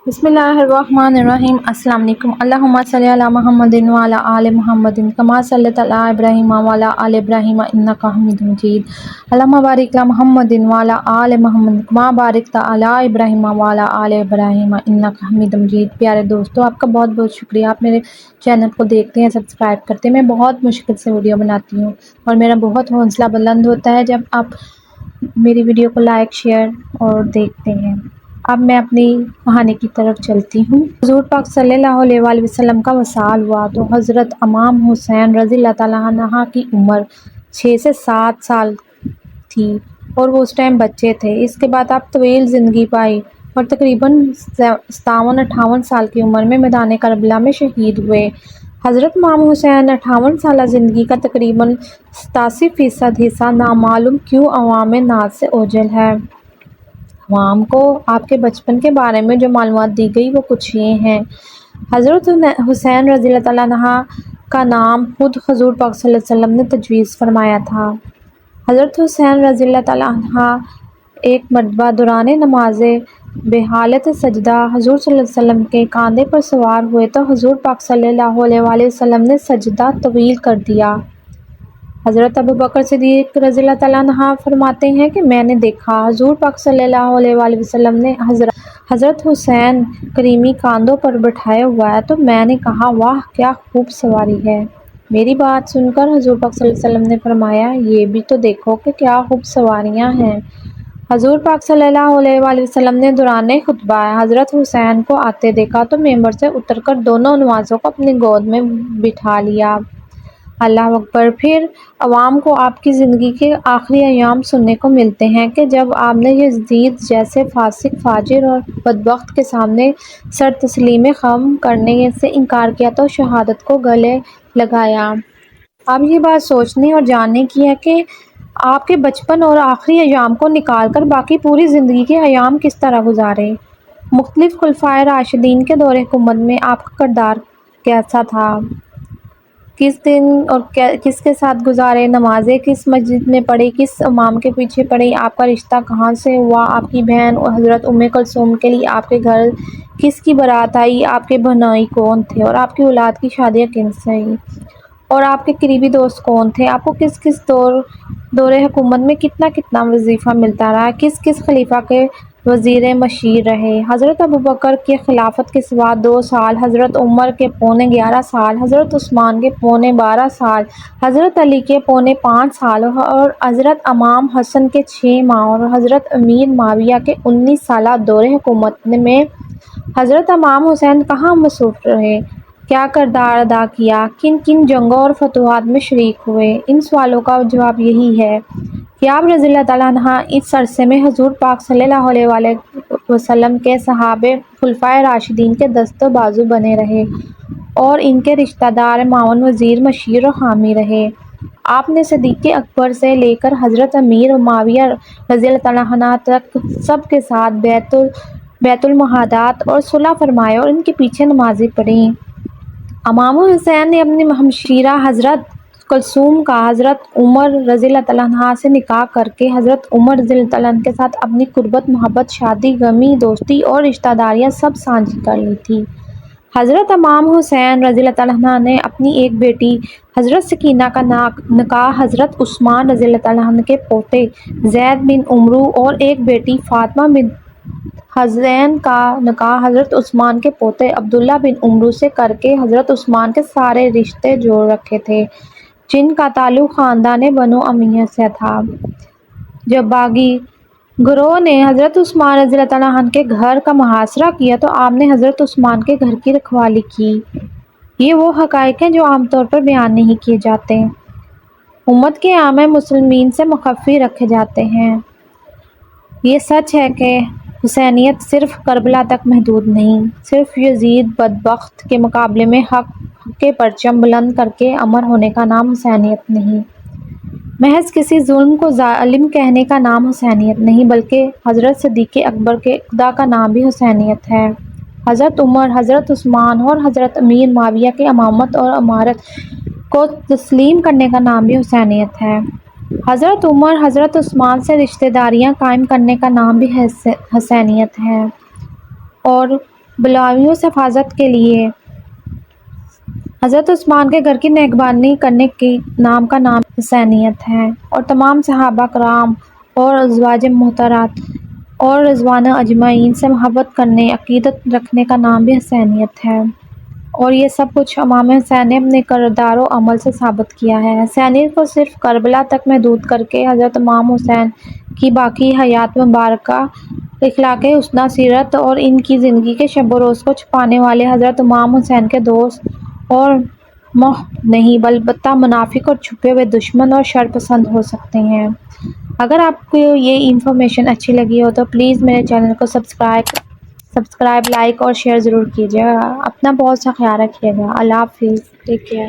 بسم اللہ الرحمن الرحیم۔ السلام علیکم۔ اللہم صلی علی محمد وعلی آل محمد کما صلیت علی ابراہیم وعلی آل ابراہیم انک حمید مجید۔ اللہم بارک علی محمد وعلی آل محمد کما بارکت علی ابراہیم وعلی آل ابراہیم انک حمید مجید۔ پیارے دوستو، آپ کا بہت بہت شکریہ، آپ میرے چینل کو دیکھتے ہیں، سبسکرائب کرتے ہیں۔ میں بہت مشکل سے ویڈیو بناتی ہوں اور میرا بہت حوصلہ بلند ہوتا ہے جب آپ میری ویڈیو کو لائک، شیئر اور دیکھتے ہیں۔ اب میں اپنی کہانی کی طرف چلتی ہوں۔ حضور پاک صلی اللہ علیہ وآلہ وسلم کا وصال ہوا تو حضرت امام حسین رضی اللہ تعالیٰ عنہ کی عمر 6 سے 7 سال تھی اور وہ اس ٹائم بچے تھے۔ اس کے بعد آپ طویل زندگی پائی اور تقریباً 57-58 سال کی عمر میں میدان کربلا میں شہید ہوئے۔ حضرت امام حسین 58 سالہ زندگی کا تقریباً 87% حصہ نامعلوم کیوں عوام ناس سے اوجھل ہے۔ عوام کو آپ کے بچپن کے بارے میں جو معلومات دی گئی وہ کچھ یہ ہیں۔ حضرت حسین رضی اللہ تعالیٰ عنہ کا نام خود حضور پاک صلی اللہ علیہ وسلم نے تجویز فرمایا تھا۔ حضرت حسین رضی اللہ تعالیٰ عنہ ایک مرتبہ دوران نماز بحالت سجدہ حضور صلی اللہ علیہ وسلم کے کاندھے پر سوار ہوئے تو حضور پاک صلی اللہ علیہ وآلہ وسلم نے سجدہ طویل کر دیا۔ حضرت ابوبکر صدیق رضی اللہ تعالیٰ عنہ فرماتے ہیں کہ میں نے دیکھا حضور پاک صلی اللہ علیہ وآلہ وسلم نے حضرت حسین کریمی کاندھوں پر بٹھائے ہوا ہے تو میں نے کہا واہ کیا خوب سواری ہے۔ میری بات سن کر حضور پاک صلی اللہ علیہ وسلم نے فرمایا یہ بھی تو دیکھو کہ کیا خوب سواریاں ہیں۔ حضور پاک صلی اللہ علیہ وآلہ وسلم نے دوران خطبہ حضرت حسین کو آتے دیکھا تو ممبر سے اتر کر دونوں نوازوں کو اپنی گود میں بٹھا لیا۔ اللہ اکبر۔ پھر عوام کو آپ کی زندگی کے آخری ایام سننے کو ملتے ہیں کہ جب آپ نے یزید جیسے فاسق، فاجر اور بدبخت کے سامنے سر تسلیم خم کرنے سے انکار کیا تو شہادت کو گلے لگایا۔ اب یہ بات سوچنے اور جاننے کی ہے کہ آپ کے بچپن اور آخری ایام کو نکال کر باقی پوری زندگی کے ایام کس طرح گزارے۔ مختلف خلفائے راشدین کے دور حکومت میں آپ کا کردار کیسا تھا، کس دن اور کس کے ساتھ گزارے، نمازیں کس مسجد میں پڑھی، کس امام کے پیچھے پڑھی، آپ کا رشتہ کہاں سے ہوا، آپ کی بہن حضرت ام کلثوم کے لیے آپ کے گھر کس کی بارات آئی، آپ کے بہنوئی کون تھے اور آپ کی اولاد کی شادیاں کن سے ہوئی، اور آپ کے قریبی دوست کون تھے، آپ کو کس کس دور حکومت میں کتنا کتنا وظیفہ ملتا رہا، کس کس خلیفہ کے وزیر مشیر رہے۔ حضرت ابوبکر کے خلافت کے سوا 2 سال، حضرت عمر کے پونے 11 سال، حضرت عثمان کے پونے 12 سال، حضرت علی کے پونے 5 سال اور حضرت امام حسن کے 6 ماہ اور حضرت امیر معاویہ کے 19 سالہ دور حکومت میں حضرت امام حسین کہاں مصروف رہے، کیا کردار ادا کیا، کن کن جنگوں اور فتوحات میں شریک ہوئے۔ ان سوالوں کا جواب یہی ہے کہ آپ رضی اللہ تعالیٰ عنہ اس عرصے میں حضور پاک صلی اللہ علیہ وآلہ وسلم کے صحابہ خلفائے راشدین کے دست و بازو بنے رہے اور ان کے رشتہ دار، معاون، وزیر، مشیر اور حامی رہے۔ آپ نے صدیق اکبر سے لے کر حضرت امیر معاویہ رضی اللہ تعالیٰ عنہ تک سب کے ساتھ بیت المعاہدات اور صلح فرمایا اور ان کے پیچھے نمازیں پڑھیں۔ امام حسین نے اپنی ہمشیرہ حضرت کلثوم کا حضرت عمر رضی اللہ تعالیٰ عنہ سے نکاح کر کے حضرت عمر رضی اللہ تعالیٰ عنہ کے ساتھ اپنی قربت، محبت، شادی، غمی، دوستی اور رشتہ داریاں سب سانجھی کر لی تھی۔ حضرت امام حسین رضی اللہ تعالیٰ عنہ نے اپنی ایک بیٹی حضرت سکینہ کا نکاح حضرت عثمان رضی اللہ تعالیٰ عنہ کے پوتے زید بن عمرو اور ایک بیٹی فاطمہ بنت حسین کا نکاح حضرت عثمان کے پوتے عبداللہ بن عمرو سے کر کے حضرت عثمان کے سارے رشتے جوڑ رکھے تھے جن کا تعلق خاندان بنو امیہ سے تھا۔ جب باغی گروہ نے حضرت عثمان رضی اللہ تعالیٰ عنہ کے گھر کا محاصرہ کیا تو آپ نے حضرت عثمان کے گھر کی رکھوالی کی۔ یہ وہ حقائق ہیں جو عام طور پر بیان نہیں کیے جاتے، امت کے عامہ مسلمین سے مخفی رکھے جاتے ہیں۔ یہ سچ ہے کہ حسینیت صرف کربلا تک محدود نہیں، صرف یزید بدبخت کے مقابلے میں حق کے پرچم بلند کر کے امر ہونے کا نام حسینیت نہیں، محض کسی ظلم کو ظالم کہنے کا نام حسینیت نہیں، بلکہ حضرت صدیق اکبر کے اقتداء کا نام بھی حسینیت ہے۔ حضرت عمر، حضرت عثمان اور حضرت امیر معاویہ کی امامت اور امارت کو تسلیم کرنے کا نام بھی حسینیت ہے۔ حضرت عمر، حضرت عثمان سے رشتہ داریاں قائم کرنے کا نام بھی حسینیت ہے اور بلاویوں سے حفاظت کے لیے حضرت عثمان کے گھر کی نگہبانی کرنے کے نام کا نام حسینیت ہے، اور تمام صحابہ کرام اور ازواج مطہرات اور رضوان اجمعین سے محبت کرنے، عقیدت رکھنے کا نام بھی حسینیت ہے، اور یہ سب کچھ امام حسین نے اپنے کردار و عمل سے ثابت کیا ہے۔ حسینیت کو صرف کربلا تک محدود کرکے حضرت امام حسین کی باقی حیات مبارکہ، اخلاق حسنہ سیرت اور ان کی زندگی کے شب و روز کو چھپانے والے حضرت امام حسین کے دوست اور محب نہیں، بلکہ منافق اور چھپے ہوئے دشمن اور شر پسند ہو سکتے ہیں۔ اگر آپ کو یہ انفارمیشن اچھی لگی ہو تو پلیز میرے چینل کو سبسکرائب، لائک اور شیئر ضرور کیجیے گا۔ اپنا بہت سا خیال رکھیے گا۔ اللہ حافظ، ٹیک کیئر۔